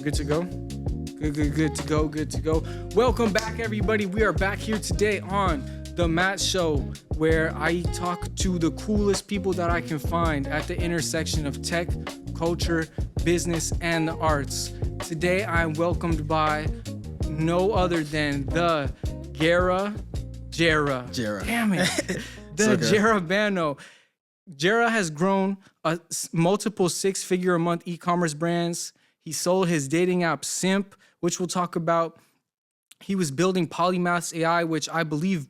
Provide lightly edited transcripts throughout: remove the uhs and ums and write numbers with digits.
Good to go? Good to go, good to go. Welcome back, everybody. We are back here today on The Matt Show, where I talk to the coolest people that I can find at the intersection of tech, culture, business, and the arts. Today, I'm welcomed by no other than the Gera. Damn it. The Gera Baano. Gera has grown multiple six-figure-a-month e-commerce brands. He sold his dating app Simp, which we'll talk about. He was building Polymath AI, which I believe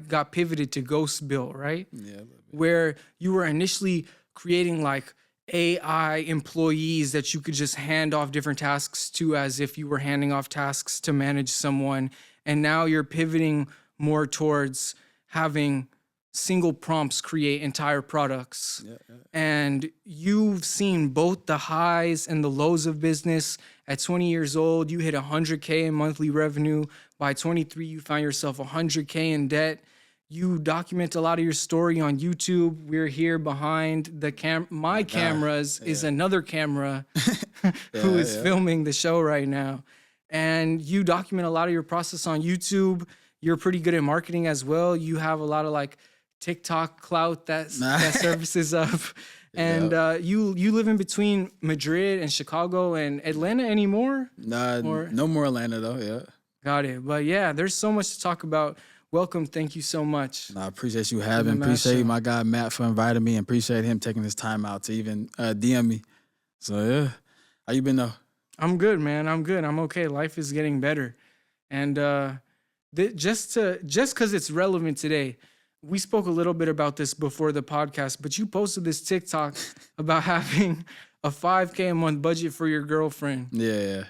got pivoted to Ghostbuilt, right? Yeah. Where you were initially creating AI employees that you could just hand off different tasks to as if you were handing off tasks to manage someone. And now you're pivoting more towards having single prompts create entire products. Yeah. And you've seen both the highs and the lows of business. At 20 years old, you hit 100K in monthly revenue. By 23, you found yourself 100K in debt. You document a lot of your story on YouTube. We're here behind the cameras is another camera who is filming the show right now. And you document a lot of your process on YouTube. You're pretty good at marketing as well. You have a lot of TikTok clout that surfaces up. And you live in between Madrid and Chicago and Atlanta anymore? No more Atlanta though, yeah. Got it. But yeah, there's so much to talk about. Welcome. Thank you so much. I appreciate you having. Appreciate my guy Matt for inviting me and appreciate him taking his time out to even DM me. So yeah. How you been though? I'm good, man. I'm good. I'm okay. Life is getting better. And just because it's relevant today, we spoke a little bit about this before the podcast, but you posted this TikTok about having a 5K a month budget for your girlfriend. Yeah.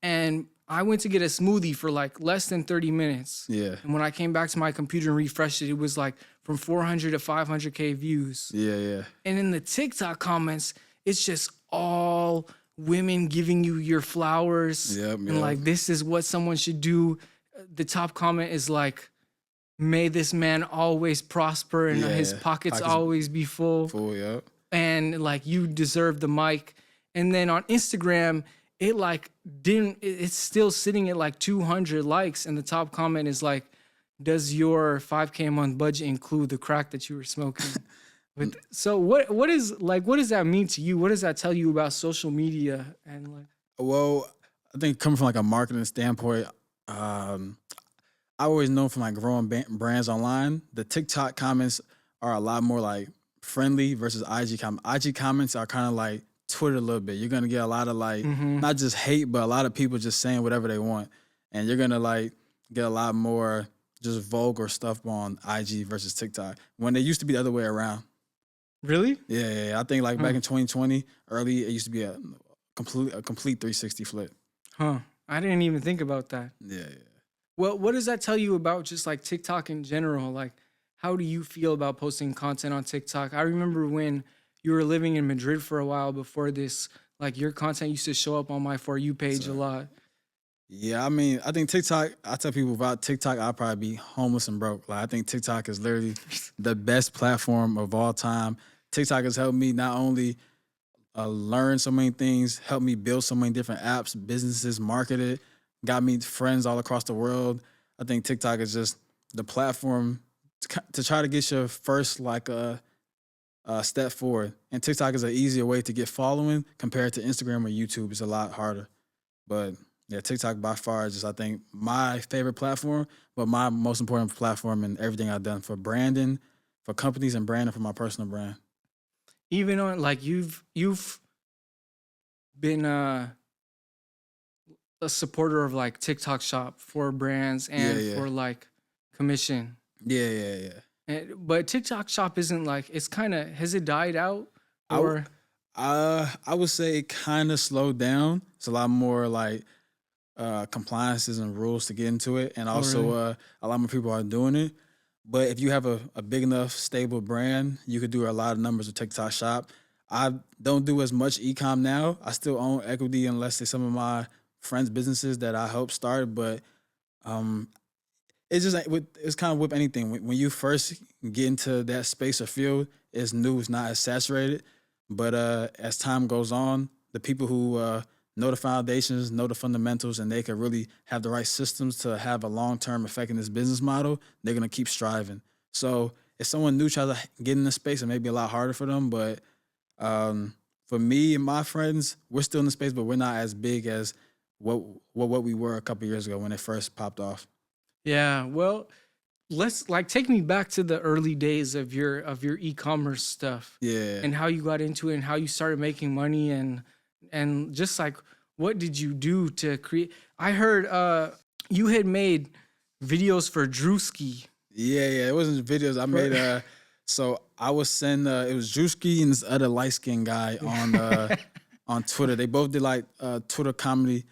And I went to get a smoothie for less than 30 minutes. Yeah. And when I came back to my computer and refreshed it, it was from 400 to 500K views. Yeah. And in the TikTok comments, it's just all women giving you your flowers. Yep. And this is what someone should do. The top comment is may this man always prosper and his pockets always be full. Full, yep. And you deserve the mic. And then on Instagram, it's still sitting at 200 likes. And the top comment is does your 5K a month budget include the crack that you were smoking? So what does that mean to you? What does that tell you about social media? And Well, I think coming from a marketing standpoint, I always know from growing brands online, the TikTok comments are a lot more friendly versus IG comments. IG comments are kind of like Twitter a little bit. You're gonna get a lot of not just hate, but a lot of people just saying whatever they want, and you're gonna get a lot more just vulgar stuff on IG versus TikTok when it used to be the other way around. Really? Yeah. I think back in 2020, early, it used to be a complete 360 flip. Huh? I didn't even think about that. Yeah. Well, what does that tell you about just TikTok in general? How do you feel about posting content on TikTok? I remember when you were living in Madrid for a while before this, your content used to show up on my For You page a lot. Yeah, I mean, I think TikTok, I tell people about TikTok, I'll probably be homeless and broke. I think TikTok is literally the best platform of all time. TikTok has helped me not only learn so many things, helped me build so many different apps, businesses, market it, got me friends all across the world. I think TikTok is just the platform to try to get your first step forward. And TikTok is an easier way to get following compared to Instagram or YouTube. It's a lot harder. But yeah, TikTok by far is just, I think, my favorite platform, but my most important platform in everything I've done for branding, for companies and branding, for my personal brand. Even on you've been a supporter of TikTok Shop for brands and for commission. Yeah. But TikTok Shop isn't it's kind of, has it died out? Or I would say it kind of slowed down. It's a lot more compliances and rules to get into it, and also a lot more people are doing it. But if you have a big enough stable brand, you could do a lot of numbers with TikTok Shop. I don't do as much e-com now. I still own equity unless it's some of my friends' businesses that I helped start. But it's just it's kind of with anything. When you first get into that space or field, it's new, it's not as saturated. But as time goes on, the people who know the foundations, know the fundamentals, and they could really have the right systems to have a long-term effect in this business model, they're gonna keep striving. So if someone new tries to get in the space, it may be a lot harder for them. But um, for me and my friends, we're still in the space, but we're not as big as what we were a couple years ago when it first popped off. Yeah, well, let's like take me back to the early days of your e-commerce stuff Yeah. and how you got into it and how you started making money and just like what did you do to create. I heard you had made videos for Drewski. Yeah. It wasn't videos. I For made so I was send it was Drewski and this other light skinned guy on Twitter. They both did like Twitter comedy.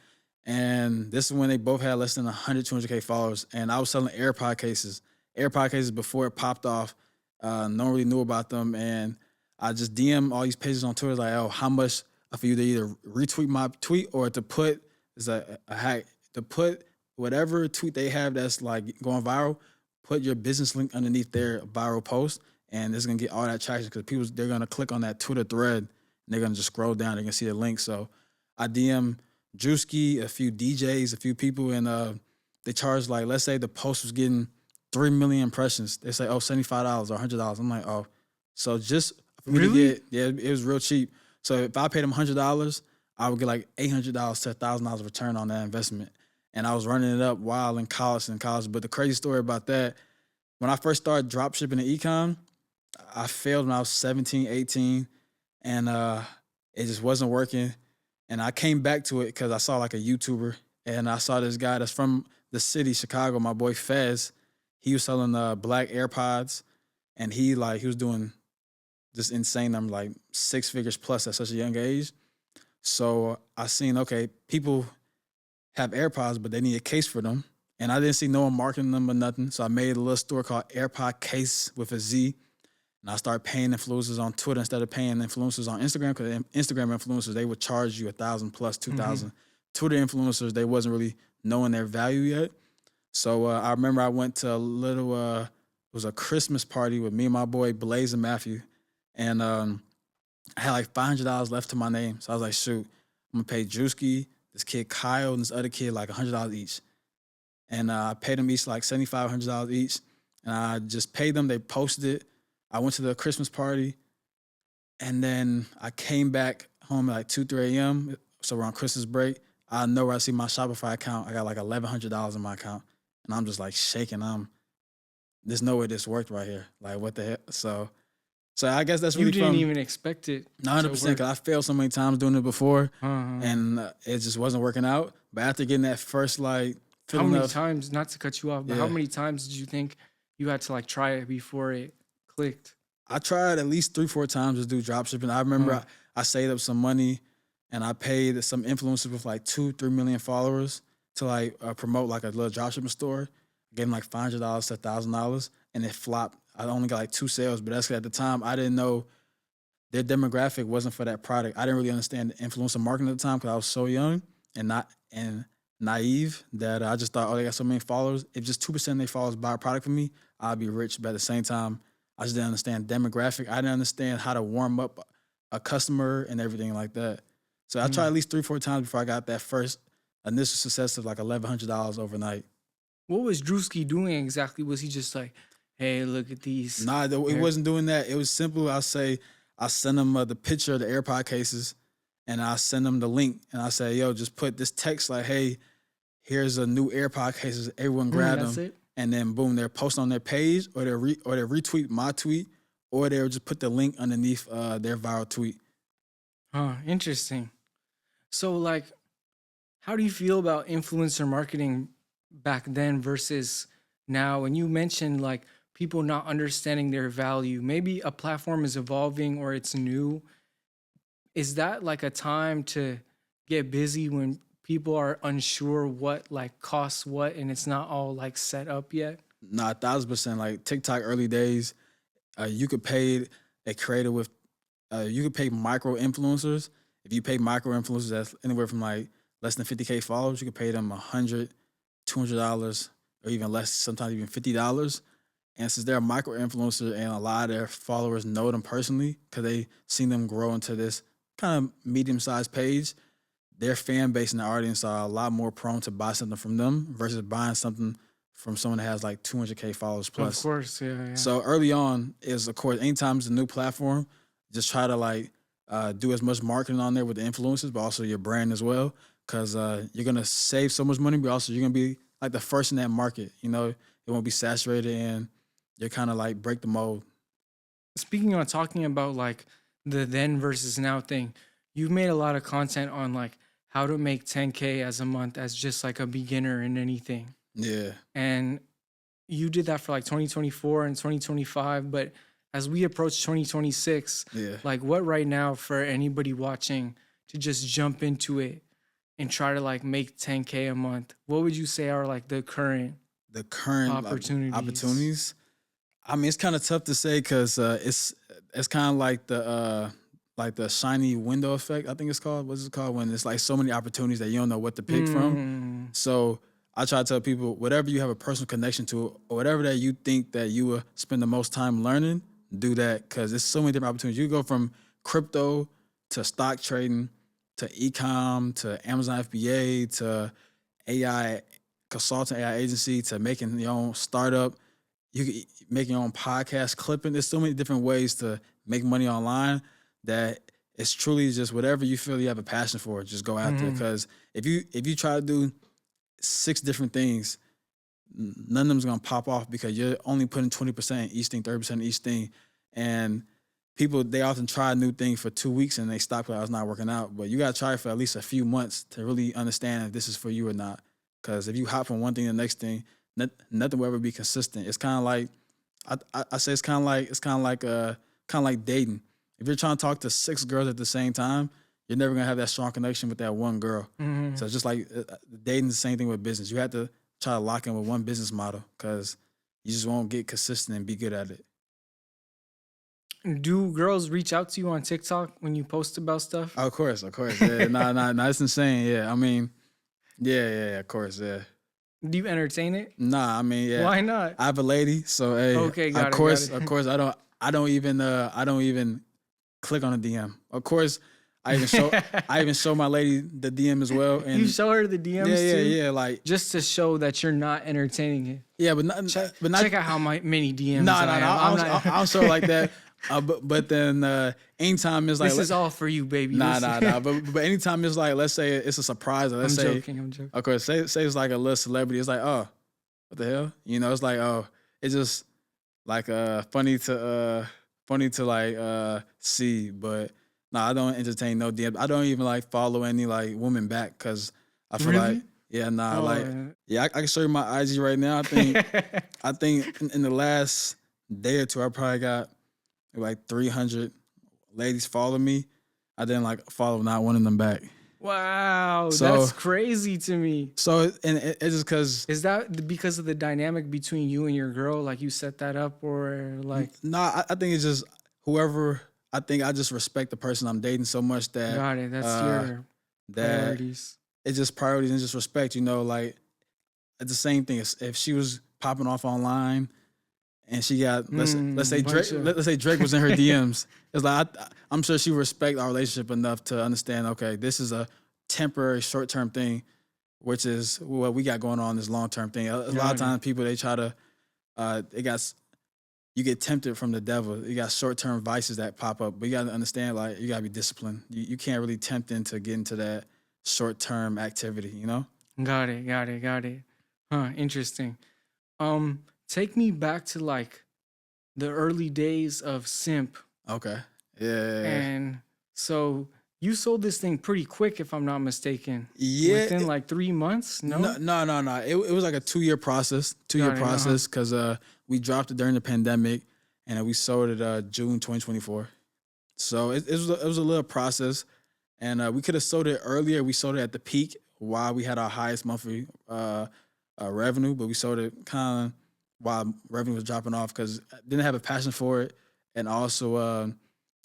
And this is when they both had less than 100, 200K followers. And I was selling AirPod cases. AirPod cases before it popped off. No one really knew about them. And I just DM all these pages on Twitter like, oh, how much for you to either retweet my tweet or to put, is a hack, to put whatever tweet they have that's like going viral, put your business link underneath their viral post. And it's going to get all that traction because people, they're going to click on that Twitter thread and they're going to just scroll down. They're going to see the link. So I DM Drewski, a few DJs, a few people, and they charge like, let's say the post was getting 3 million impressions. They say, oh, $75 or $100. I'm like, oh, so just for me to Really? get, yeah, it was real cheap. So if I paid them $100, I would get like $800 to $1,000 return on that investment. And I was running it up while in college. But the crazy story about that, when I first started drop shipping in econ, I failed when I was 17, 18, and it just wasn't working. And I came back to it because I saw like a YouTuber and I saw this guy that's from the city, Chicago, my boy Fez. He was selling black AirPods and he was doing this insane number, like 6 figures plus at such a young age. So I seen, okay, people have AirPods, but they need a case for them. And I didn't see no one marketing them or nothing. So I made a little store called AirPod Case with a Z. And I started paying influencers on Twitter instead of paying influencers on Instagram, because Instagram influencers, they would charge you 1,000 plus 2,000. Twitter influencers, they wasn't really knowing their value yet. So I remember I went to a little, it was a Christmas party with me and my boy Blaze and Matthew. And I had like $500 left to my name. So I was like, shoot, I'm gonna pay Drewski, this kid Kyle, and this other kid like $100 each. And I paid them each like $7,500, $100 each. And I just paid them, they posted it. I went to the Christmas party, and then I came back home at like 2, 3 a.m. So we're on Christmas break. I know where I see my Shopify account. I got like $1,100 in my account, and I'm just like shaking. There's no way this worked right here. Like what the heck? So I guess that's You really didn't from even expect it. 100% because I failed so many times doing it before, and it just wasn't working out. But after getting that first How feeling many of, times, not to cut you off, but how yeah, many times did you think you had to like try it before it clicked? I tried at least 3, 4 times to do drop shipping. I remember I saved up some money and I paid some influencers with like 2, 3 million followers to like promote like a little drop shipping store. I gave them like $500 to $1,000 and it flopped. I only got like 2 sales, but that's 'cause at the time I didn't know their demographic wasn't for that product. I didn't really understand the influencer marketing at the time because I was so young and naive that I just thought, oh, they got so many followers. If just 2% of their followers buy a product from me, I'd be rich. But at the same time, I just didn't understand demographic. I didn't understand how to warm up a customer and everything like that. So I tried at least 3, 4 times before I got that first initial success of like $1,100 overnight. What was Drewski doing exactly? Was he just like, hey, look at these? Nah, it Air- wasn't doing that. It was simple. I send them the picture of the AirPod cases, and I send them the link, and I say, yo, just put this text like, hey, here's a new AirPod cases. Everyone grab that's them, it? and then boom, they'll post on their page, or they retweet my tweet, or they'll just put the link underneath their viral tweet. Huh, interesting. So like, how do you feel about influencer marketing back then versus now? And you mentioned like people not understanding their value. Maybe a platform is evolving or it's new. Is that like a time to get busy when people are unsure what like costs what and it's not all like set up yet? Nah, 1,000%. Like TikTok early days, you could pay a creator with, you could pay micro influencers. If you pay micro influencers, that's anywhere from like less than 50K followers, you could pay them $100, $200, or even less, sometimes even $50. And since they're a micro influencer and a lot of their followers know them personally because they seen them grow into this kind of medium-sized page, their fan base and their audience are a lot more prone to buy something from them versus buying something from someone that has like 200K followers Of plus. course, yeah. So early on is, of course, anytime it's a new platform, just try to like do as much marketing on there with the influencers, but also your brand as well, because you're gonna save so much money, but also you're gonna be like the first in that market. You know, it won't be saturated, and you're kind of like break the mold. Speaking on talking about like the then versus now thing, you've made a lot of content on like how to make 10K as a month as just like a beginner in anything. Yeah, And you did that for like 2024 and 2025, but as we approach 2026, yeah. like what right now for anybody watching to just jump into it and try to like make 10K a month, what would you say are like the current The current like, opportunities? opportunities. I mean, it's kind of tough to say because it's kind of like the shiny window effect. I think it's called. What's it called when it's like so many opportunities that you don't know what to pick from. Mm, So I try to tell people whatever you have a personal connection to, or whatever that you think that you will spend the most time learning, do that because there's so many different opportunities. You go from crypto to stock trading to e-com to Amazon FBA to AI consultant, AI agency to making your own startup. You can make your own podcast clipping. There's so many different ways to make money online that it's truly just whatever you feel you have a passion for, just go after it. Because if you try to do 6 different things, none of them's gonna pop off because you're only putting 20% in each thing, 30% in each thing. And people, they often try a new thing for 2 weeks and they stop because it's not working out. But you gotta try it for at least a few months to really understand if this is for you or not. Because if you hop from one thing to the next thing, nothing will ever be consistent. It's kind of like I say it's kind of like dating. If you're trying to talk to 6 girls at the same time, you're never gonna have that strong connection with that one girl. So it's just like dating, the same thing with business. You have to try to lock in with one business model because you just won't get consistent and be good at it. do girls reach out to you on TikTok when you post about stuff? Of course. Yeah, nah, it's insane. Yeah, I mean, yeah, of course, yeah. Do you entertain it? Nah, I mean, yeah. Why not? I have a lady, so hey, Okay, got of it, course, got it. of course, I don't even click on a DM. Of course, I even show my lady the DM as well. And You show her the DMs too? yeah, like Just to show that you're not entertaining it. yeah, but not Check out how many DMs no, I have. I don't show it like that. But then anytime it's like This is all for you, baby. nah. Listen. But anytime it's like, let's say it's a surprise, or let's I'm say joking. of course, say it's like a little celebrity. It's like, oh, what the hell? You know, it's like, oh, it's just like funny to like see. But no, I don't entertain no DM. I don't even like follow any like women back because I feel Really? like yeah, nah, Oh, like yeah. yeah, I can show you my IG right now. I think in the last day or two, I probably got like 300 ladies follow me. I didn't like follow not one of them back. Wow, So- that's crazy to me. So and it's just because Is that because of the dynamic between you and your girl? Like you set that up, or like I think it's just whoever. I think I just respect the person I'm dating so much that got it? That's your that priorities. it's just priorities and just respect. You know, like it's the same thing. If she was popping off online and she got let's say bunch Drake, of- let's say Drake was in her DMs. It's like I'm sure she would respect our relationship enough to understand. Okay, this is a temporary, short term thing, which is what we got going on. This long term thing. A lot Got of it. times people they try to you get tempted from the devil. You got short term vices that pop up, but you got to understand like you got to be disciplined. You can't really tempt into get into that short term activity. You know. Got it. Huh, interesting. Take me back to like the early days of Simp. Okay. Yeah. And so you sold this thing pretty quick, if I'm not mistaken. Yeah, Within like 3 months? No? No. It was like a 2 year process. 2 year Got it, uh-huh. process because we dropped it during the pandemic and we sold it June 2024. So it was a little process, and we could have sold it earlier. We sold it at the peak while we had our highest monthly revenue, but we sold it kind of while revenue was dropping off because I didn't have a passion for it, and also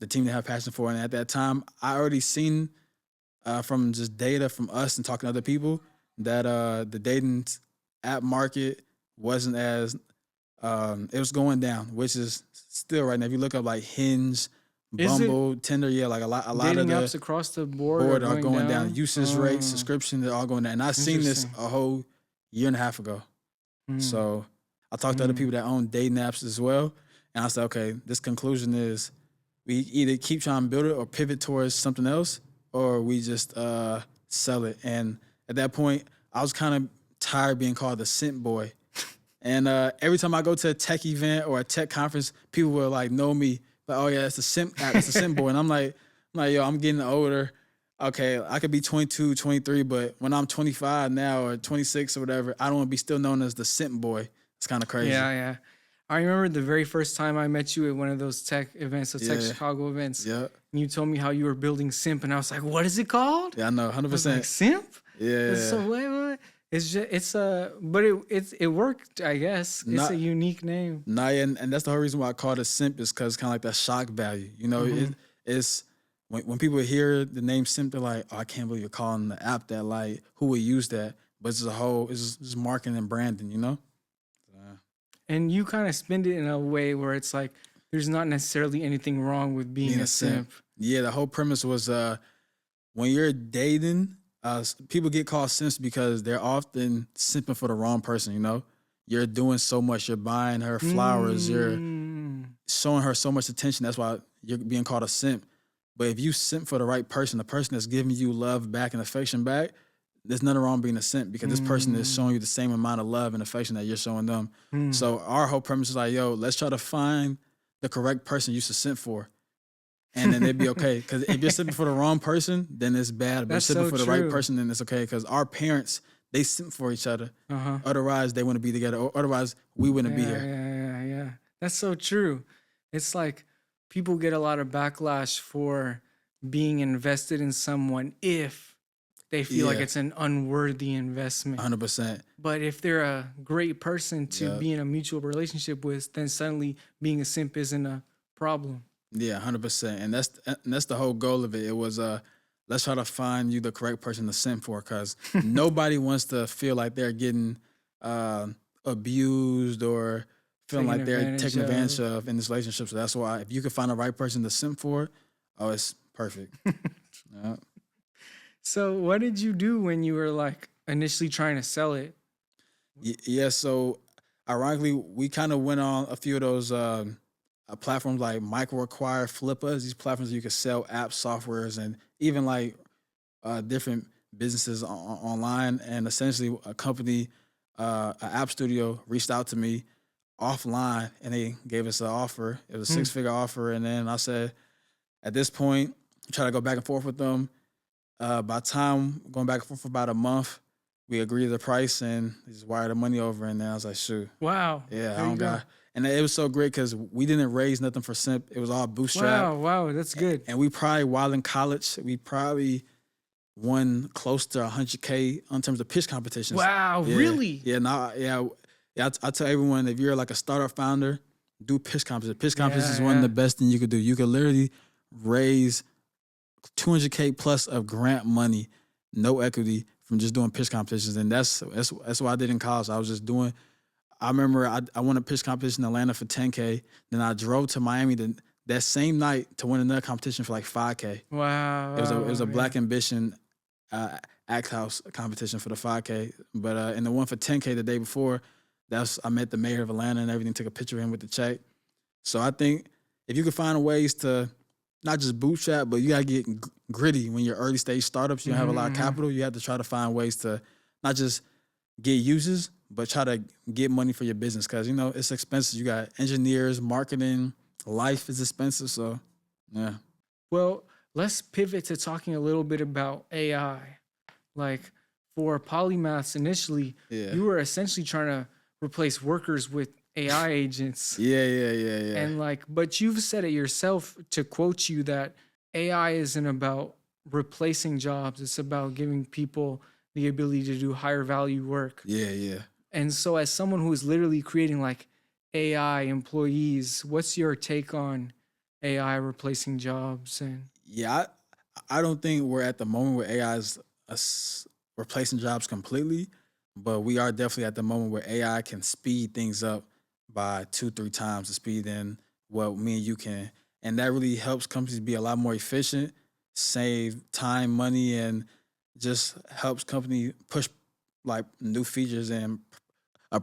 the team didn't have passion for it. And at that time, I already seen from just data from us and talking to other people that the dating app market wasn't as it was going down, which is still right now. If you look up like Hinge, Is it Bumble, Tinder, yeah, like a lot of dating the apps across the board are board are going going down. down? Usage rates, subscription, they're all going down. And I seen this Interesting. a whole year and a half ago. Mm, So I talked to other mm. people that own dating apps as well. And I said, okay, this conclusion is we either keep trying to build it or pivot towards something else, or we just sell it. And at that point, I was kind of tired being called the simp boy. And every time I go to a tech event or a tech conference, people will like know me. Like, oh yeah, it's the simp app, it's the simp boy. And I'm like, yo, I'm getting older. Okay, I could be 22, 23, but when I'm 25 now or 26 or whatever, I don't want to be still known as the simp boy. It's kind of crazy. Yeah, yeah. I remember the very first time I met you at one of those tech events, the Tech Yeah, Chicago events. yeah, And you told me how you were building Simp, and I was like, "What is it called?" yeah. I know, I was like, 100%. "Simp." It's Yeah, so what? It's just but it worked, I guess. It's a not unique name. Nah, yeah, and that's the whole reason why I call it a simp is because kind of like that shock value. You know, Hmm. it's when people hear the name simp, they're like, "Oh, I can't believe you're calling the app that." Like, who would use that? But it's just marketing and branding. You know? And you kind of spin it in a way where it's like there's not necessarily anything wrong with being Being a a simp. simp. Yeah, the whole premise was when you're dating, people get called simps because they're often simping for the wrong person. You know, you're doing so much. You're buying her flowers. You're Mm. showing her so much attention. That's why you're being called a simp. But if you simp for the right person, the person that's giving you love back and affection back, there's nothing wrong being a simp because this person is showing you the same amount of love and affection that you're showing them. Mm. So our whole premise is like, yo, let's try to find the correct person you should simp for. And then they'd be okay. Because if you're simping for the wrong person, then it's bad. But That's if you're simping so for the right true. person, then it's okay. Because our parents, they simp for each other. Uh-huh. Otherwise, they wouldn't be together. Or otherwise, we wouldn't be Yeah, here. yeah, yeah, yeah. That's so true. It's like people get a lot of backlash for being invested in someone if they feel like Yeah, it's an unworthy investment. 100%. But if they're a great person to Yeah. be in a mutual relationship with, then suddenly being a simp isn't a problem. Yeah, 100%. And that's the whole goal of it. It was let's try to find you the correct person to simp for because nobody wants to feel like they're getting uh, abused or feeling Taken like they're advantage taken advantage of. of in this relationship. So that's why if you can find the right person to simp for, oh, it's perfect. Yeah. So what did you do when you were like initially trying to sell it? Yeah, so ironically, we kind of went on a few of those platforms like Micro Acquire, Flippa, these platforms you can sell apps, softwares, and even like different businesses online. And essentially, a company, an app studio, reached out to me offline, and they gave us an offer. It was a Hmm. six-figure offer, and then I said, at this point, try to go back and forth with them. By the time going back and forth for about a month, we agreed to the price and they just wired the money over. And then I was like, shoot, Wow. yeah, I There you don't go. got. And it was so great because we didn't raise nothing for Simp. It was all bootstrap. Wow. Wow. That's good. And we probably, while in college, we probably won close to 100K in terms of pitch competitions. Wow. Yeah, Really? yeah, now, yeah, yeah. I tell everyone if you're like a startup founder, do pitch competitions. Pitch competitions Yeah. is one of the Yeah. best things you could do. You could literally raise 200K plus of grant money, no equity from just doing pitch competitions, and that's what I did in college. I was just doing. I remember I won a pitch competition in Atlanta for 10K. Then I drove to Miami that same night to win another competition for like 5K. Wow. It was a Wow. Yeah. Black Ambition act house competition for the 5K. But in the one for 10K the day before, I met the mayor of Atlanta and everything. Took a picture of him with the check. So I think if you can find ways to not just bootstrap, but you gotta get gritty when you're early stage startups. You don't have a lot of Mhm. capital. You have to try to find ways to not just get users, but try to get money for your business because it's expensive. You got engineers, marketing, life is expensive. So yeah, Well, let's pivot to talking a little bit about AI. Like for Polymaths, initially, yeah, you were essentially trying to replace workers with AI agents. yeah. And like, but you've said it yourself to quote you that AI isn't about replacing jobs, it's about giving people the ability to do higher value work. Yeah. And so, as someone who is literally creating like AI employees, what's your take on AI replacing jobs? And Yeah, I don't think we're at the moment where AI is replacing jobs completely, but we are definitely at the moment where AI can speed things up by two, three times the speed than what me and you can. and that really helps companies be a lot more efficient, save time, money, and just helps company push like new features and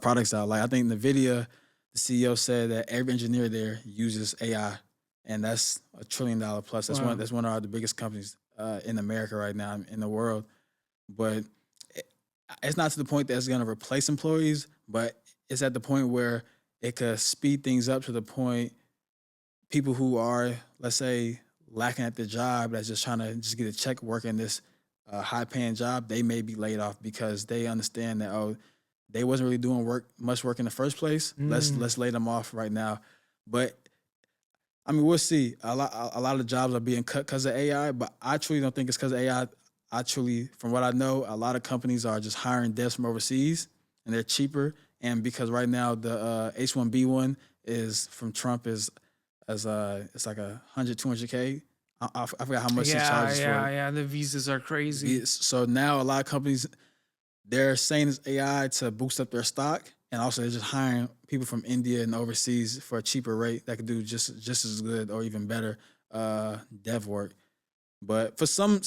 products out. Like I think NVIDIA, the CEO said that every engineer there uses AI, and that's $1 trillion plus. Wow. That's one of the biggest companies in America right now in the world. But it's not to the point that it's going to replace employees, but it's at the point where it could speed things up to the point people who are, let's say, lacking at the job that's just trying to just get a check working this high paying job, they may be laid off because they understand that they wasn't really doing much work in the first place. Let's lay them off right now. But I mean, we'll see. A lot of jobs are being cut because of AI, but I truly don't think it's because of AI. I truly, from what I know, a lot of companies are just hiring devs from overseas and they're cheaper. And because right now the H-1B1 is from Trump is as it's like 200K. I forgot how much he charges for it. Yeah. The visas are crazy. So now a lot of companies they're saying it's AI to boost up their stock, and also they're just hiring people from India and overseas for a cheaper rate that could do just as good or even better dev work. But for some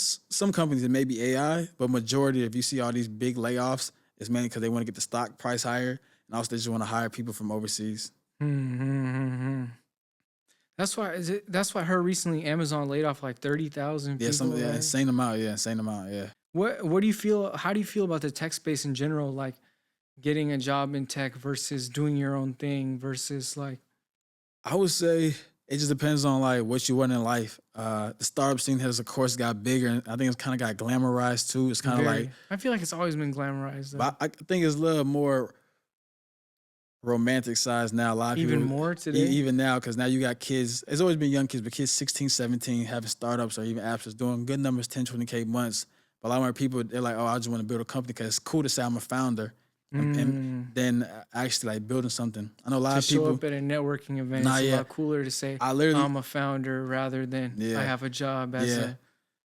companies it may be AI, but majority, if you see all these big layoffs, it's mainly because they want to get the stock price higher, and also they just want to hire people from overseas. That's why I heard recently Amazon laid off like 30,000 people. Yeah, right? insane amount. Yeah, insane amount. Yeah. What do you feel? How do you feel about the tech space in general? Like getting a job in tech versus doing your own thing versus like. I would say it just depends on like what you want in life. The startup scene has, of course, got bigger, and I think it's kind of got glamorized too. It's kind of like I feel like it's always been glamorized. Though. But I think it's a little more romantic size now. A lot of even people more today. Even now, because now you got kids. It's always been young kids, but kids 16, 17 having startups or even apps that's doing good numbers, 10, 20K months. But a lot more people, they're like, oh, I just want to build a company because it's cool to say I'm a founder. And then actually like building something. I know a lot of people show up at a networking event. It's a lot cooler to say I'm a founder rather than I have a job as a.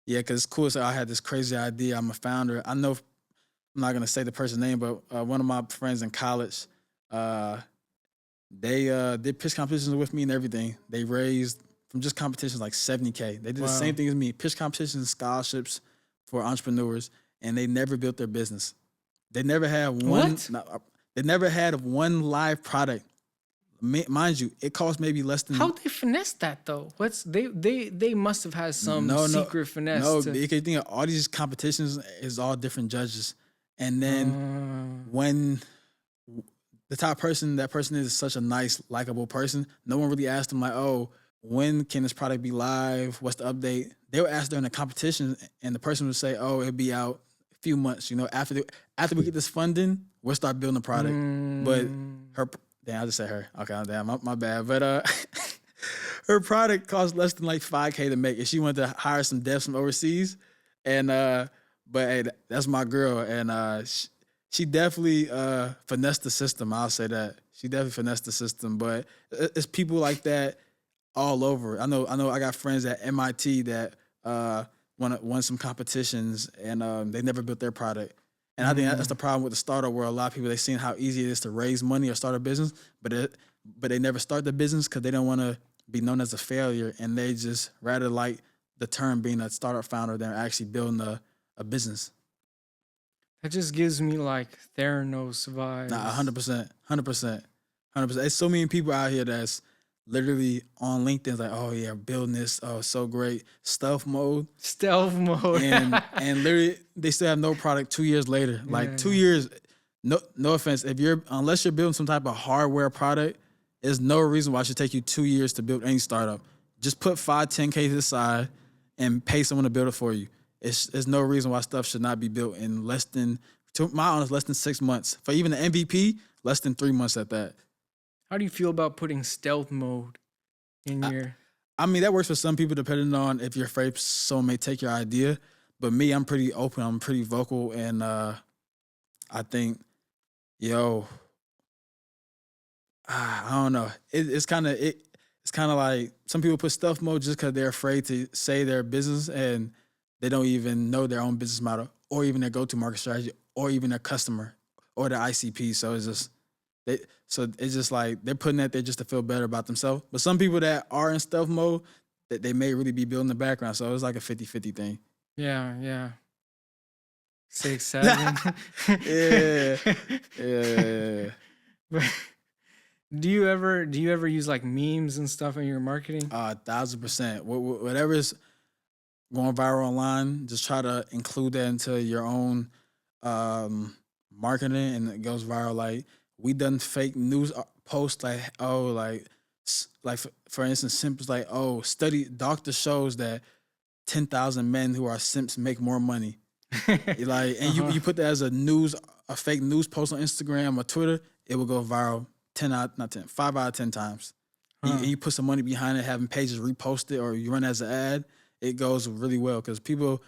Yeah, because it's cool. So I had this crazy idea. I'm a founder. I know I'm not gonna say the person's name, but one of my friends in college, they did pitch competitions with me and everything. They raised from just competitions like 70K. They did the same thing as me, pitch competitions, scholarships for entrepreneurs, and they never built their business. They never had one. They never had one live product. Mind you, it cost maybe less than. How'd they finesse that though? They must have had some secret finesse. No, you can think of all these competitions is all different judges, and then when the top person, that person is such a nice, likable person, no one really asked them like, oh, when can this product be live? What's the update? They would ask during the competition, and the person would say, oh, it'll be out a few months. You know, after we get this funding, we'll start building the product. But damn, I just said her. Okay, damn, my bad. But her product cost less than like 5K to make, and she wanted to hire some devs from overseas. And but hey, that's my girl, and she definitely finessed the system. I'll say that she definitely finessed the system. But it's people like that all over. I know. I got friends at MIT that won some competitions, and they never built their product. And I think that's the problem with the startup world. A lot of people, they've seen how easy it is to raise money or start a business, but they never start the business because they don't want to be known as a failure, and they just rather like the term being a startup founder than actually building a business. That just gives me like Theranos vibes. Nah, 100%. There's so many people out here that's literally on LinkedIn like, oh yeah, building this, oh so great, stealth mode, and literally they still have no product 2 years later. Like 2 years, no offense, unless you're building some type of hardware product, there's no reason why it should take you 2 years to build any startup. Just put 5-10K to the side and pay someone to build it for you. There's no reason why stuff should not be built in less than 6 months. For even the MVP, less than 3 months at that. How do you feel about putting stealth mode in your? I mean, that works for some people depending on if you're afraid someone may take your idea. But me, I'm pretty open. I'm pretty vocal, and I think, I don't know. It's kind of like some people put stealth mode just because they're afraid to say their business and they don't even know their own business model or even their go-to market strategy or even their customer or their ICP. So it's just. They so it's just like they're putting that there just to feel better about themselves. But some people that are in stealth mode, that they may really be building the background. So it's like a 50-50 thing. Yeah, yeah. 6, yeah, 7. yeah, yeah. But do you ever use like memes and stuff in your marketing? 1,000%. Whatever's going viral online, just try to include that into your own marketing, and it goes viral. Like we done fake news posts, like for instance, simple like study doctor shows that 10,000 men who are simps make more money. Like, and Uh-huh. you put that as a fake news post on Instagram or Twitter, it will go viral 5 out of 10 times. And Huh. you put some money behind it, having pages repost it, or you run it as an ad, it goes really well because people,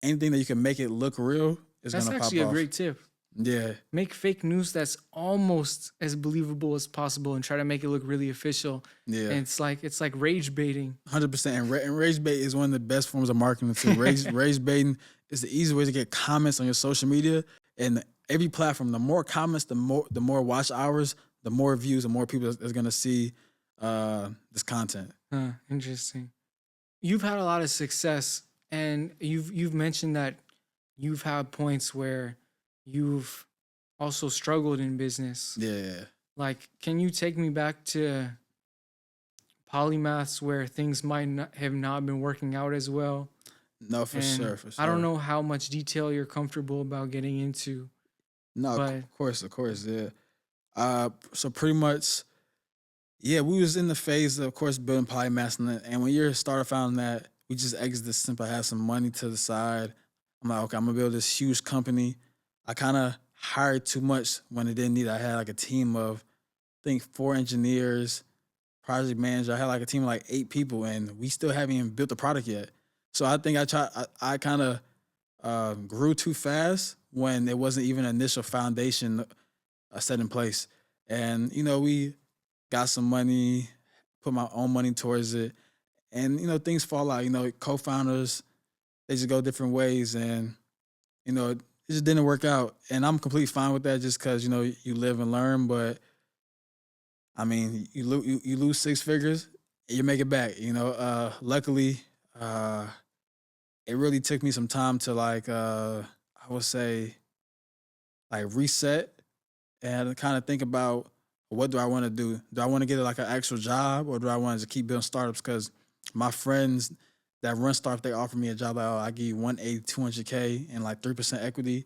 anything that you can make it look real is That's gonna pop actually a off. great tip. Yeah, Make fake news that's almost as believable as possible and try to make it look really official. yeah. And it's like rage baiting. 100%. And rage bait is one of the best forms of marketing too. Rage baiting is the easy way to get comments on your social media, and every platform. The more comments, the more watch hours, the more views, the more people is gonna see this content. Huh, interesting. You've had a lot of success, and you've mentioned that you've had points where you've also struggled in business. Yeah, Like, can you take me back to polymaths where things might not have not been working out as well? no, for And sure, for I don't sure. know how much detail you're comfortable about getting into, No, but of course, yeah. So pretty much, yeah, we was in the phase of course, building Polymath, and when you're a starter founding that, we just exited simply have some money to the side. I'm like, okay, I'm gonna build this huge company. I kind of hired too much when it didn't need. I had like a team of, I think, 4 engineers, project manager. I had like a team of like 8 people, and we still haven't even built the product yet. So I think I kind of grew too fast when there wasn't even an initial foundation set in place. And we got some money, put my own money towards it, and things fall out. Co-founders, they just go different ways, and it just didn't work out. And I'm completely fine with that, just because you live and learn. But I mean, you lose 6 figures, you make it back. Luckily, uh, it really took me some time to like I would say like reset and kind of think about, what do I want to do? Do I want to get like an actual job, or do I want to keep building startups? Because my friends that run startups, they offer me a job like, oh, I give you 180, 200K and like 3% equity.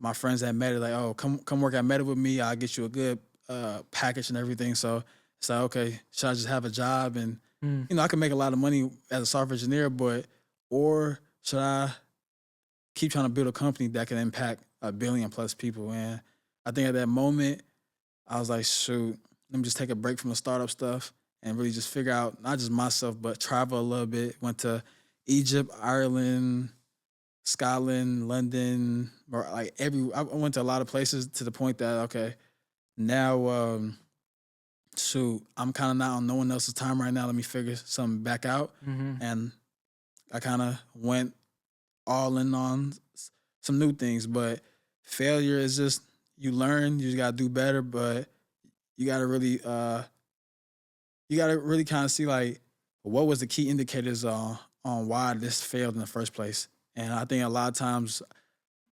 My friends at Meta, like, oh, come work at Meta with me. I'll get you a good package and everything. So it's like, okay, should I just have a job? And mm, I can make a lot of money as a software engineer, or should I keep trying to build a company that can impact 1 billion plus people? And I think at that moment, I was like, shoot, let me just take a break from the startup stuff and really just figure out not just myself, but travel a little bit. Went to Egypt, Ireland, Scotland, London, or like I went to a lot of places, to the point that, okay, now, shoot, I'm kind of not on no one else's time right now. Let me figure something back out. hmm And I kind of went all in on some new things. But failure is just, you learn, you just gotta do better. But you gotta really kind of see like, what was the key indicators on why this failed in the first place. And I think a lot of times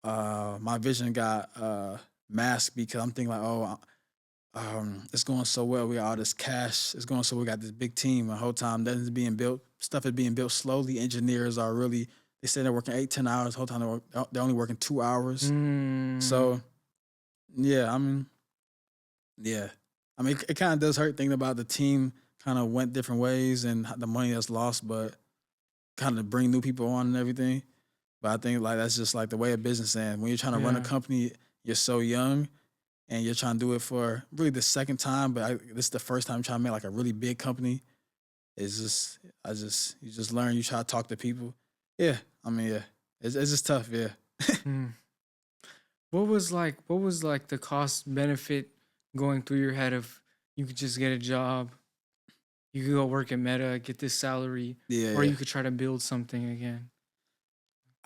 my vision got masked, because I'm thinking like, oh, it's going so well. We got all this cash. It's going so we got this big team. The whole time that is being built. Stuff is being built slowly. Engineers are really, they say they're working 8, 10 hours. The whole time they're only working 2 hours. mm, So yeah, I mean, yeah, I mean, it kind of does hurt thinking about the team kind of went different ways and the money that's lost, but kind of bring new people on and everything. But I think like that's just like the way of business. And when you're trying to run a yeah. company, you're so young, and you're trying to do it for really the second time, but this is the first time trying to make like a really big company. It's just, you just learn. You try to talk to people. Yeah, I mean, yeah, it's just tough. Yeah. Mm. What was like the cost benefit going through your head of you could just get a job, you could go work at Meta, get this salary, Yeah, or yeah. you could try to build something again?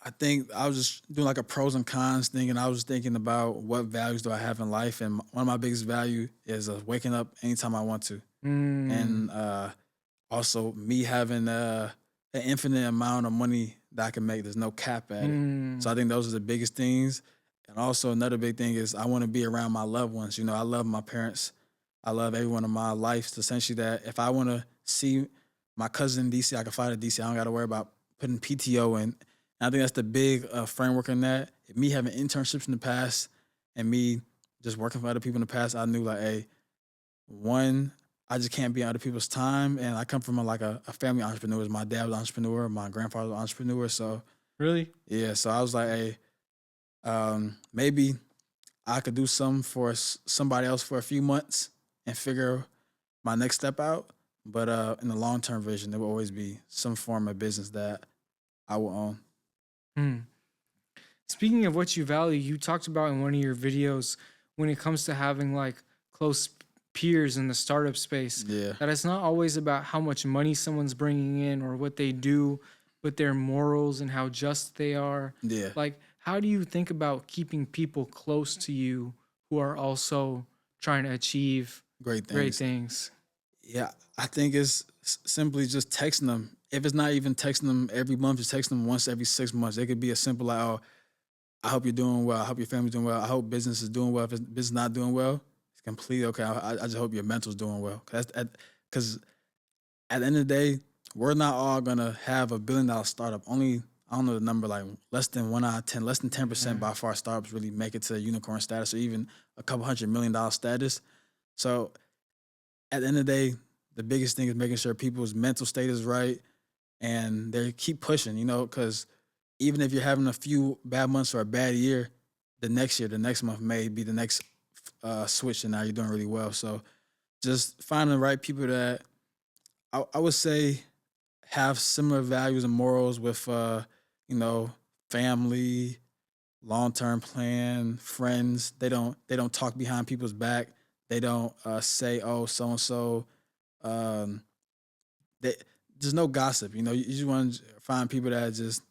I think I was just doing like a pros and cons thing, and I was thinking about what values do I have in life, and one of my biggest value is waking up anytime I want to, Mm, and also me having an infinite amount of money that I can make. There's no cap at it. So mm, I think those are the biggest things. And also another big thing is I want to be around my loved ones. You know, I love my parents. I love everyone in my life. So essentially, that if I want to see my cousin in DC, I can fly to DC. I don't got to worry about putting PTO in. And I think that's the big framework in that. Me having internships in the past and me just working for other people in the past, I knew like, hey, one, I just can't be on other people's time. And I come from a family of entrepreneurs. My dad was an entrepreneur. My grandfather was an entrepreneur. So really? yeah, so I was like, hey, maybe I could do something for somebody else for a few months and figure my next step out. But in the long term vision, there will always be some form of business that I will own. Hmm. Speaking of what you value, you talked about in one of your videos when it comes to having like close peers in the startup space Yeah, that it's not always about how much money someone's bringing in or what they do, but their morals and how just they are. yeah, Like, how do you think about keeping people close to you who are also trying to achieve great great things. things? Yeah, I think it's simply just texting them. If it's not even texting them every month, just texting them once every 6 months. It could be as simple like, oh, I hope you're doing well. I hope your family's doing well. I hope business is doing well. If business not doing well, it's completely okay. I just hope your mental's doing well. Because at the end of the day, we're not all gonna have $1 billion startup. Only I don't know the number, like less than 1 out of 10, less than 10% Yeah. by far startups really make it to unicorn status or even a couple $100 million status. So at the end of the day, the biggest thing is making sure people's mental state is right and they keep pushing, because even if you're having a few bad months or a bad year, the next year, the next month may be the next switch, and now you're doing really well. So just finding the right people that I would say have similar values and morals with, you know, family, long term plan, friends. They don't talk behind people's back. They don't say, oh, so and so. Um, they There's no gossip. You just want to find people that just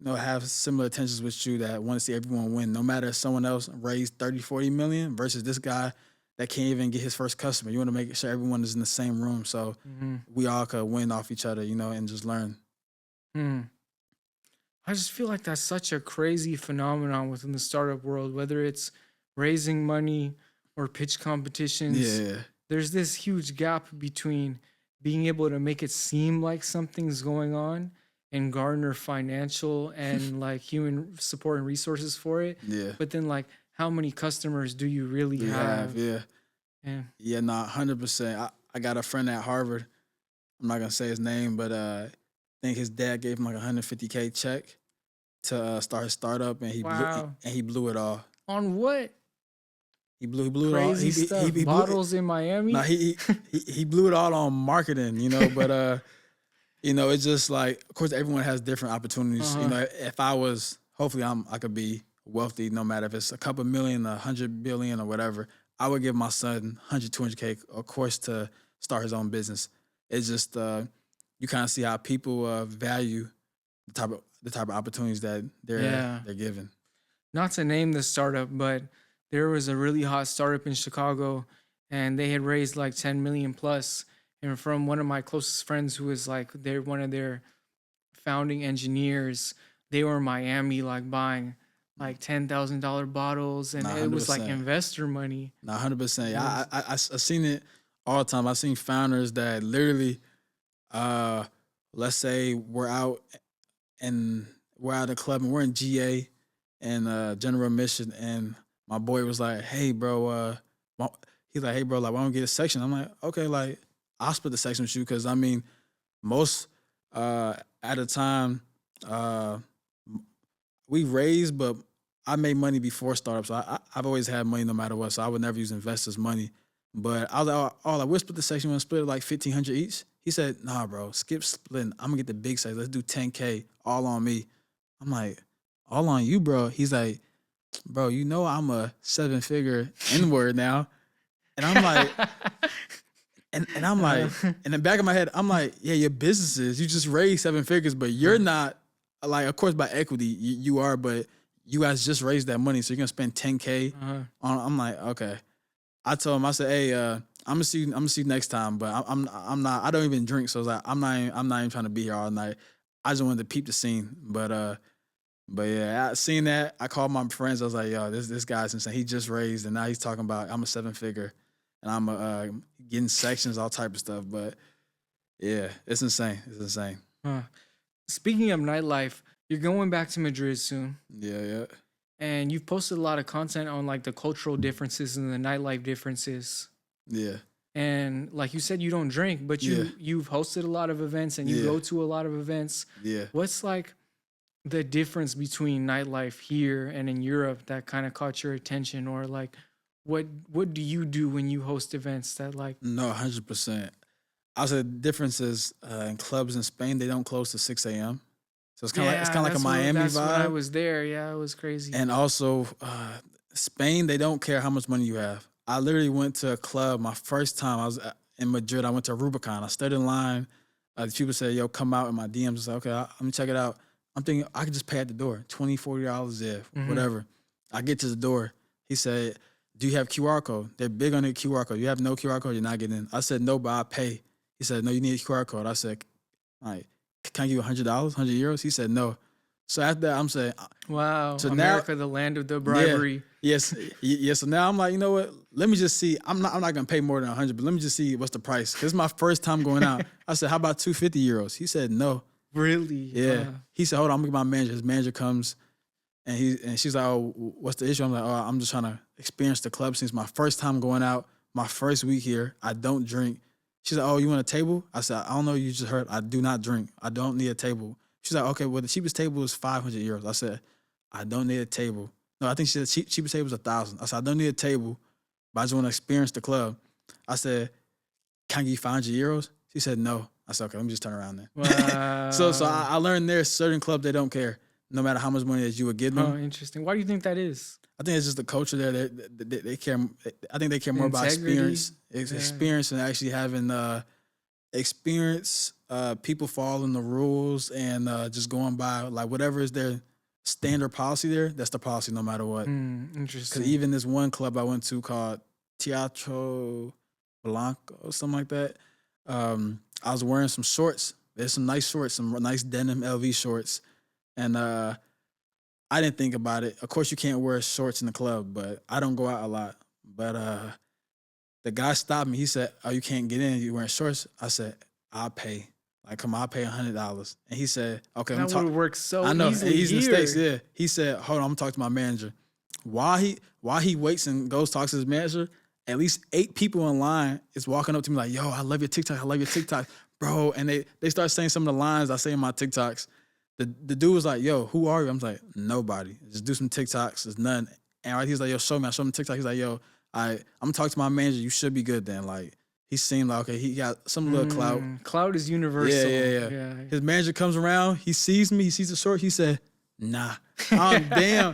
have similar intentions with you that want to see everyone win. No matter if someone else raised 30, 40 million versus this guy that can't even get his first customer. You want to make sure everyone is in the same room so Hmm. we all could win off each other, and just learn. Hmm. I just feel like that's such a crazy phenomenon within the startup world, whether it's raising money or pitch competitions. Yeah, There's this huge gap between being able to make it seem like something's going on and garner financial and like human support and resources for it. yeah. But then, like, how many customers do you really We have, have? yeah. And Yeah, nah, 100%. I got a friend at Harvard. I'm not gonna say his name, but I think his dad gave him like a 150K check to start his startup, and wow. he blew it all. On what He blew it all. crazy stuff? He blew it. Bottles in Nah, Miami? he blew it all on marketing, but it's just like, of course, everyone has different opportunities. Uh-huh. If I was, hopefully, I could be wealthy, no matter if it's a couple million, 100 billion, or whatever. I would give my son 100, 200K, of course, to start his own business. It's just you kind of see how people value the type of opportunities that Yeah. they're given. Not to name the startup, but there was a really hot startup in Chicago and they had raised like 10 million plus. And from one of my closest friends who was like they're one of their founding engineers, they were in Miami like buying like $10,000 bottles and Nah, it hundred was like percent. investor money. Nah, 100%. It Yeah, was I seen it all the time. I seen founders that literally, uh, let's say and we're out of the club and we're in GA and general admission, and my boy was like, "Hey, bro," why- he's like, "Hey, bro, like, why don't we get a section?" I'm like, "Okay, like, I'll split the section with you," because I mean, most at a time, uh, we raised, but I made money before startups. So I've always had money no matter what, so I would never use investors' money. But I was like, "Oh, like, we'll split the section. We'll split it like 1,500 each." He said, "Nah, bro, skip splitting. I'm gonna get the big size. Let's do 10K all on me." I'm like, "All on you, bro." He's like, "Bro, I'm a 7 figure N word now," and I'm like, and I'm uh, like, in the back of my head, I'm like, "Yeah, your businesses, you just raised 7 figures, but you're not." like of course by equity you are, but you guys just raised that money, so you're gonna spend 10K on. I'm like, okay. I told him, I said, hey, I'm gonna see you next time, but I'm not. I don't even drink, so I was like, I'm not even trying to be here all night. I just wanted to peep the scene, but yeah, I seen that. I called my friends. I was like, yo, this guy's insane. He just raised, and now he's talking about I'm a 7-figure, and I'm getting sections, all type of stuff. But yeah, it's insane. It's insane. Huh. Speaking of nightlife, you're going back to Madrid soon. Yeah. And you've posted a lot of content on like the cultural differences and the nightlife differences. Yeah. And like you said, you don't drink, but you've hosted a lot of events and you go to a lot of events. Yeah. What's like the difference between nightlife here and in Europe that kind of caught your attention, or like what do you do when you host events that like? No, 100%. I said the difference is in clubs in Spain they don't close to 6 a.m. So it's kind of like a Miami vibe. When I was there, yeah, it was crazy. And also, Spain, they don't care how much money you have. I literally went to a club my first time. I was in Madrid. I went to Rubicon. I stood in line. The people said, yo, come out in my DMs. I said, okay, let me check it out. I'm thinking I could just pay at the door, $20, $40 whatever. I get to the door. He said, do you have QR code? They're big on the QR code. You have no QR code, you're not getting in. I said, no, but I'll pay. He said, no, you need a QR code. I said, all right. Can I give you $100, €100? He said no. So after that, I'm saying, wow, so America, the land of the bribery. Yes. So now I'm like, you know what? Let me just see. I'm not gonna pay more than 100, but let me just see what's the price. Cause it's my first time going out. I said, how about €250? He said no. Really? Yeah. He said, hold on, I'm gonna get my manager. His manager comes, and she's like, oh, what's the issue? I'm like, oh, I'm just trying to experience the club since my first time going out, my first week here. I don't drink. She's like, oh, you want a table? I said, I don't know, you just heard, I do not drink. I don't need a table. She's like, okay, well, the cheapest table is €500. I said, I don't need a table. No, I think she said cheapest table is 1,000. I said, I don't need a table, but I just want to experience the club. I said, can I give you €500? She said, no. I said, okay, let me just turn around then. Wow. so I learned there's certain clubs, they don't care, no matter how much money that you would give them. Oh, interesting. Why do you think that is? I think it's just the culture there. They care. I think they care more about experience and actually having experience. People following the rules and just going by like whatever is their standard policy there. That's the policy no matter what. Interesting. Because even this one club I went to called Teatro Blanco or something like that. I was wearing some shorts. There's some nice shorts, some nice denim LV shorts, and I didn't think about it. Of course, you can't wear shorts in the club, but I don't go out a lot. But the guy stopped me. He said, oh, you can't get in. You wearing shorts? I said, I'll pay. Like, come on, I'll pay $100. And he said, okay, that would work so easily. I know, he's here. in the States, yeah. He said, hold on, I'm gonna talk to my manager. While he waits and goes talks to his manager, at least 8 people in line is walking up to me like, yo, I love your TikTok. I love your TikTok. Bro, and they start saying some of the lines I say in my TikToks. The dude was like, yo, who are you? I'm like, nobody. Just do some TikToks. There's none. And he's like, yo, show me. I show him TikTok. He's like, yo, I'm gonna talk to my manager. You should be good then. Like, he seemed like, okay, he got some little clout. Clout is universal. Yeah. His manager comes around. He sees me. He sees the short. He said, nah. I'm damn.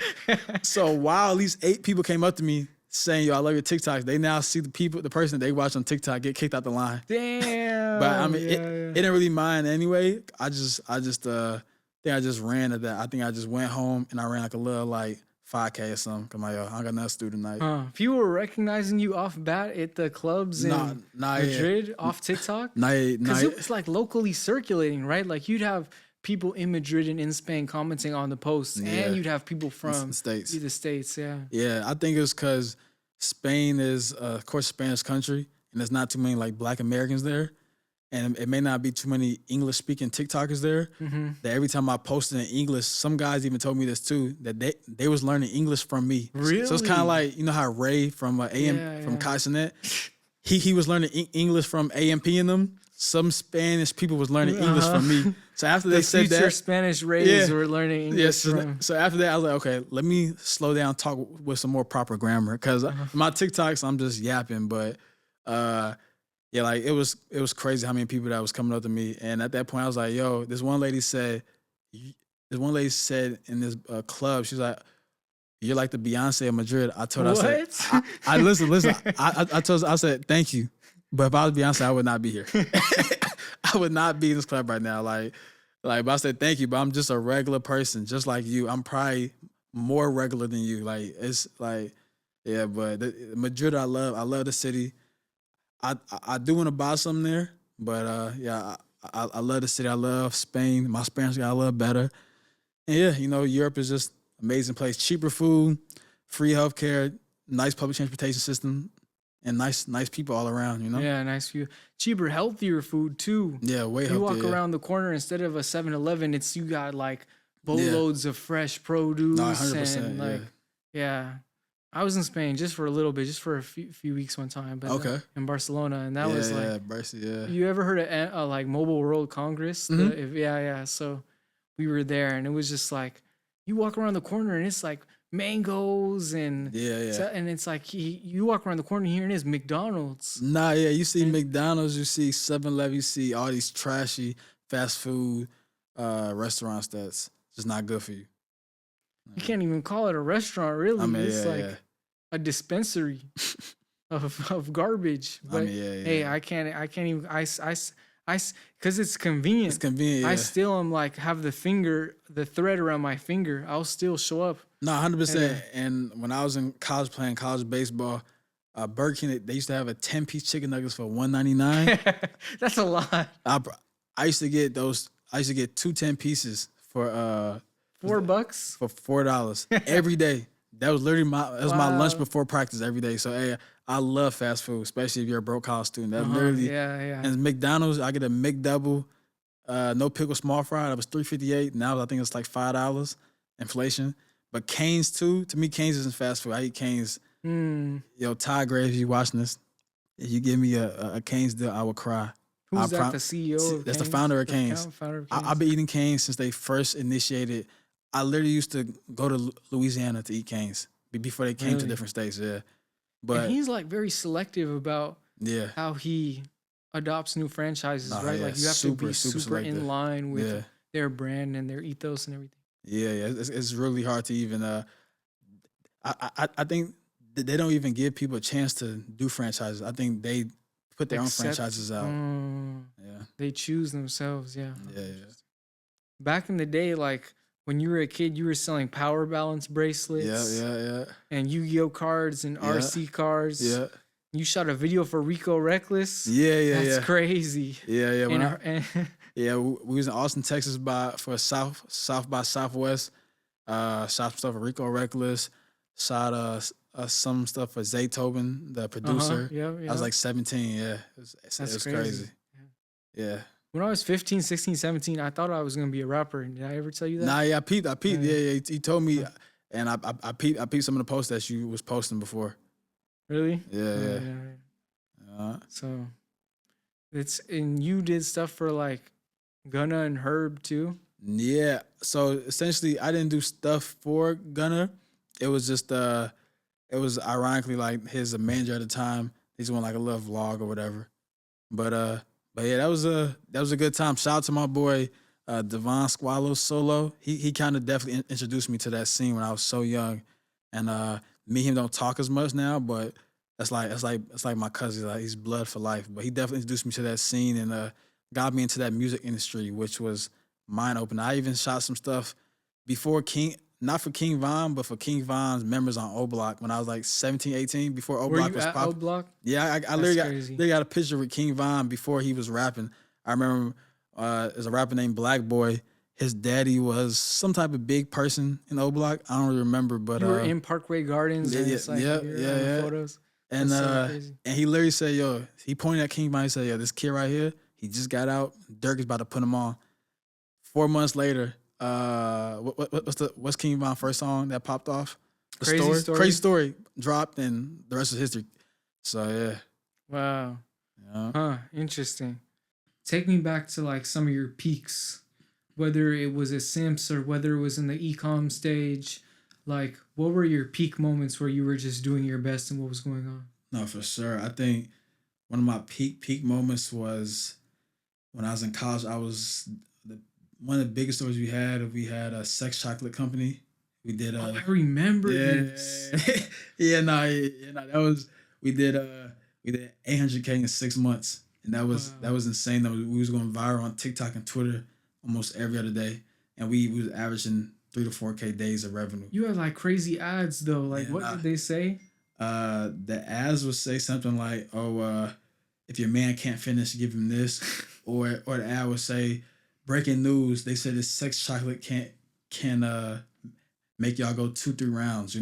So while at least 8 people came up to me saying, yo, I love your TikToks, they now see the person they watch on TikTok get kicked out the line. Damn. But I mean, it didn't really mind anyway. I just think I just ran at that. I think I just went home and I ran like a little like 5K or something. Cause I'm like, yo, I got nothing to do tonight. People were recognizing you off bat at the clubs in Madrid off TikTok? Because it was like locally circulating, right? Like you'd have people in Madrid and in Spain commenting on the posts, and you'd have people from the States. Yeah, I think it's because Spain is, of course, a Spanish country, and there's not too many like Black Americans there. And it may not be too many English-speaking TikTokers there. That every time I posted in English, some guys even told me this too, that they was learning English from me. Really? So it's kind of like, you know how Ray from from Kai Cenat, he was learning English from AMP and them. Some Spanish people was learning English from me. So after they said that, Spanish Rays were learning English. So after that, I was like, okay, let me slow down, talk with some more proper grammar, because my TikToks, I'm just yapping, but. Yeah, like it was crazy how many people that was coming up to me, and at that point I was like, "Yo," this one lady said in this club, she's like, "You're like the Beyonce of Madrid." I told her, I said, I listen. I told her, I said, "Thank you," but if I was Beyonce, I would not be here. I would not be in this club right now. Like Like, but I said thank you, but I'm just a regular person, just like you. I'm probably more regular than you. Like, it's like, yeah, but Madrid, I love the city. I do want to buy something there, but yeah, I love the city. I love Spain. My Spanish got a little better. And yeah, Europe is just amazing place. Cheaper food, free healthcare, nice public transportation system, and nice people all around. Yeah, nice view. Cheaper, healthier food too. Yeah, way You healthier. walk Yeah. around the corner instead of a 7-Eleven, it's you got like Yeah. boatloads of fresh produce. No, 100%. And like, yeah. I was in Spain just for a little bit, just for a few weeks one time, but Okay. in Barcelona, and that was like, yeah. you ever heard of like Mobile World Congress? Yeah. So we were there, and it was just like you walk around the corner, and it's like mangoes and Yeah. and it's like you walk around the corner here, and it's McDonald's. Nah, yeah, you see McDonald's, you see 7-Eleven, you see all these trashy fast food restaurants that's just not good for you. You can't even call it a restaurant, really. I mean, It's like a dispensary of garbage. But hey, I can't even because it's convenient. It's convenient. Yeah. I still am like have the thread around my finger. I'll still show up. No, 100%. And when I was in college playing college baseball, Burger King, they used to have a 10-piece chicken nuggets for $1.99. That's a lot. I used to get those. I used to get 2 10-pieces for $4 for $4 every day. That was literally my lunch before practice every day. So hey, I love fast food, especially if you're a broke college student. That's literally And McDonald's, I get a McDouble, no pickle, small fry. That was $3.58. Now I think it's like $5 inflation. But Cane's too. To me, Cane's isn't fast food. I eat Cane's. Yo, Ty Gray, if you watching this, if you give me a Cane's deal, I will cry. Who's that? The CEO? That's the founder of Cane's. I've been eating Cane's since they first initiated. I literally used to go to Louisiana to eat Cane's before they came to different states. Yeah, but and he's like very selective about how he adopts new franchises, right? Like you have to be super in line with their brand and their ethos and everything. Yeah, it's really hard to even. I think they don't even give people a chance to do franchises. I think they put their own franchises out. They choose themselves. Yeah. Yeah. Back in the day, like when you were a kid, you were selling Power Balance bracelets. Yeah. And Yu-Gi-Oh cards and RC cards. Yeah. You shot a video for Rico Reckless. Yeah. That's crazy. Yeah. Yeah, we was in Austin, Texas for South by Southwest. Shot some stuff for Rico Reckless. Shot some stuff for Zay Tobin, the producer. I was like 17. Yeah, it was crazy. Yeah. When I was 15, 16, 17, I thought I was gonna be a rapper. Did I ever tell you that? Nah, yeah, I peeped. Yeah. He told me, and I peeped some of the posts that you was posting before. Really? Yeah. So, and you did stuff for like Gunna and Herb too. Yeah. So essentially, I didn't do stuff for Gunna. It was just it was ironically like his manager at the time. He's doing like a little vlog or whatever. But yeah, that was a good time. Shout out to my boy Devon Squallow Solo. He kind of definitely introduced me to that scene when I was so young. And me and him don't talk as much now, but that's like my cousin. Like, he's blood for life. But he definitely introduced me to that scene and got me into that music industry, which was mind opening. I even shot some stuff before not for King Von, but for King Von's members on O Block when I was like 17, 18, before O Block was popular. O Block? Yeah, I literally got a picture with King Von before he was rapping. I remember there's a rapper named Black Boy. His daddy was some type of big person in O Block. I don't really remember, but you were in Parkway Gardens. Yeah. Photos. And he literally said, he pointed at King Von. He said, this kid right here, he just got out. Dirk is about to put him on. 4 months later, what's King Von's first song that popped off? Crazy Story dropped, and the rest is history. So yeah. Wow. Yeah. Huh. Interesting. Take me back to like some of your peaks, whether it was at Simps or whether it was in the e-com stage. Like, what were your peak moments where you were just doing your best and what was going on? No, for sure. I think one of my peak moments was when I was in college. One of the biggest stores we had a sex chocolate company. We did I remember this. That was we did 800K in 6 months. And that was insane. We was going viral on TikTok and Twitter almost every other day, and we was averaging 3 to 4K days of revenue. You had like crazy ads though. Like, what did they say? The ads would say something like, "Oh, if your man can't finish, give him this," or the ad would say, "Breaking news: They said this sex chocolate can make y'all go 2-3 rounds."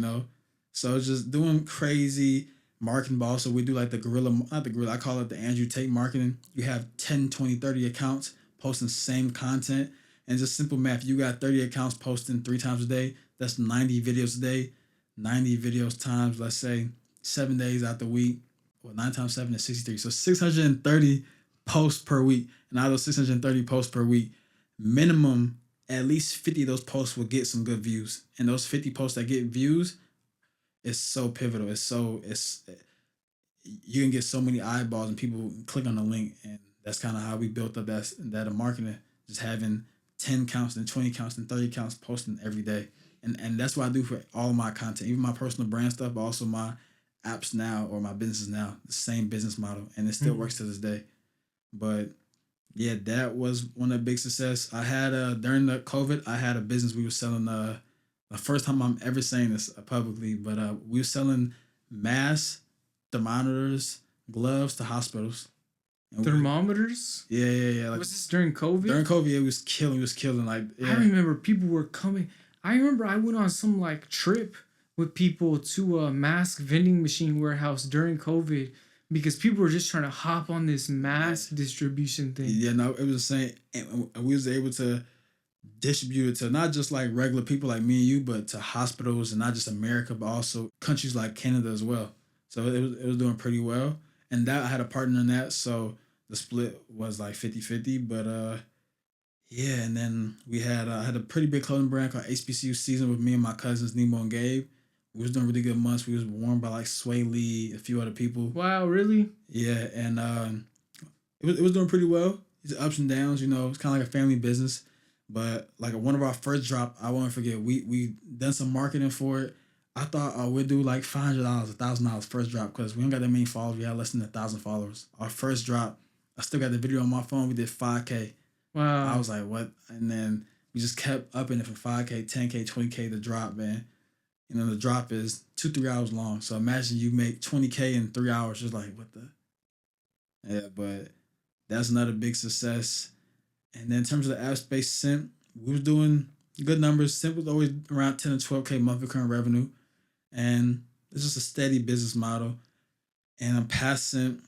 So it's just doing crazy marketing, but also we do like the not the gorilla, I call it the Andrew Tate marketing. You have 10, 20, 30 accounts posting same content, and just simple math. You got 30 accounts posting 3 times a day. That's 90 videos a day. 90 videos times, let's say, 7 days out the week. Well, 9 times 7 is 63. So 630 posts per week. And out of those 630 posts per week, minimum at least 50 of those posts will get some good views. And those 50 posts that get views, it's so pivotal. You can get so many eyeballs and people click on the link, and that's kind of how we built up that marketing, just having 10 counts and 20 counts and 30 counts posting every day. And that's what I do for all of my content, even my personal brand stuff, but also my apps now or my businesses now, the same business model, and it still works to this day. But yeah, that was one of the big success. I had during the COVID, I had a business. We were selling the first time I'm ever saying this publicly, but we were selling masks, thermometers, gloves to hospitals. Thermometers? Yeah. Like, was this during COVID? During COVID, it was killing. Like, yeah. I remember people were coming. I remember I went on some like trip with people to a mask vending machine warehouse during COVID because people were just trying to hop on this mask distribution thing. Yeah, no, it was the same. And we was able to distribute it to not just like regular people like me and you, but to hospitals, and not just America, but also countries like Canada as well. So it was doing pretty well. And that I had a partner in that, so the split was like 50-50. But yeah, and then we had I had a pretty big clothing brand called HBCU Season with me and my cousins Nemo and Gabe. We was doing really good months. We was worn by like Sway Lee, a few other people. Wow, really? Yeah, and it was doing pretty well. It's ups and downs, It's kind of like a family business. But like one of our first drop, I won't forget. We done some marketing for it. I thought we'd do like $500, $1,000 first drop because we don't got that many followers. We had less than 1,000 followers. Our first drop, I still got the video on my phone. We did 5K. Wow. I was like, what? And then we just kept upping it for 5K, 10K, 20K to drop, man. The drop is 2-3 hours long. So imagine you make 20K in 3 hours. Just like, what the? Yeah, but that's another big success. And then in terms of the app space, Simp, we was doing good numbers. Simp was always around 10 to 12K monthly current revenue. And it's just a steady business model. And I'm past Simp.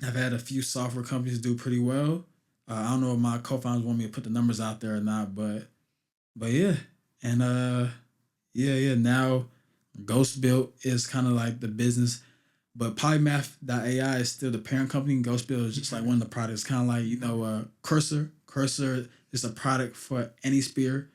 I've had a few software companies do pretty well. I don't know if my co-founders want me to put the numbers out there or not, but yeah. And yeah. Now Ghostbuilt is kind of like the business, but Polymath AI is still the parent company. Ghostbuilt is just like one of the products, kind of like Cursor. Cursor is a product for AnySpear.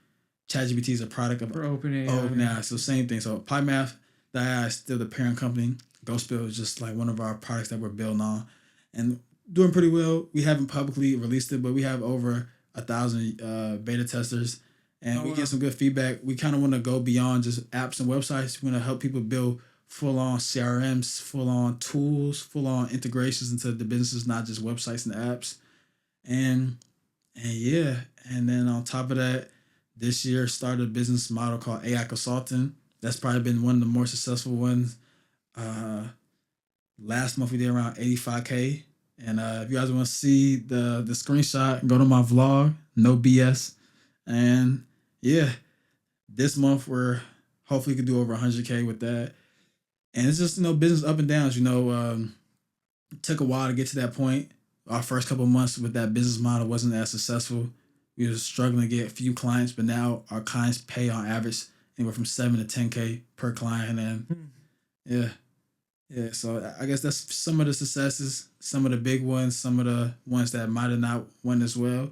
ChatGPT is a product of OpenAI. So same thing. So Polymath AI is still the parent company. Ghostbuilt is just like one of our products that we're building on, and doing pretty well. We haven't publicly released it, but we have over 1,000 beta testers, and we get some good feedback. We kind of want to go beyond just apps and websites. We want to help people build full-on CRMs, full-on tools, full-on integrations into the businesses, not just websites and apps. And yeah, and then on top of that, this year started a business model called AI Consulting. That's probably been one of the more successful ones. Last month we did around 85K. And if you guys want to see the screenshot, go to my vlog, no BS. And yeah, this month we're hopefully could do over 100K with that. And it's just business up and downs. It took a while to get to that point. Our first couple of months with that business model wasn't as successful. We were struggling to get a few clients, but now our clients pay on average anywhere from 7 to 10K per client. And yeah, so I guess that's some of the successes, some of the big ones, some of the ones that might have not went as well.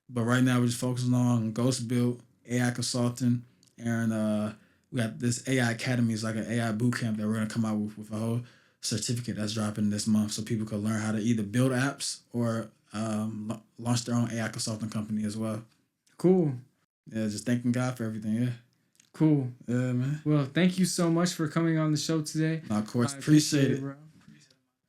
But right now we're just focusing on Ghostbuilt, AI Consulting, and we got this AI Academy. It's like an AI boot camp that we're going to come out with a whole certificate that's dropping this month so people can learn how to either build apps or launch their own AI consulting company as well. Cool. Yeah, just thanking God for everything, yeah. Cool. Yeah, man. Well, thank you so much for coming on the show today. No, of course. Appreciate it. Bro.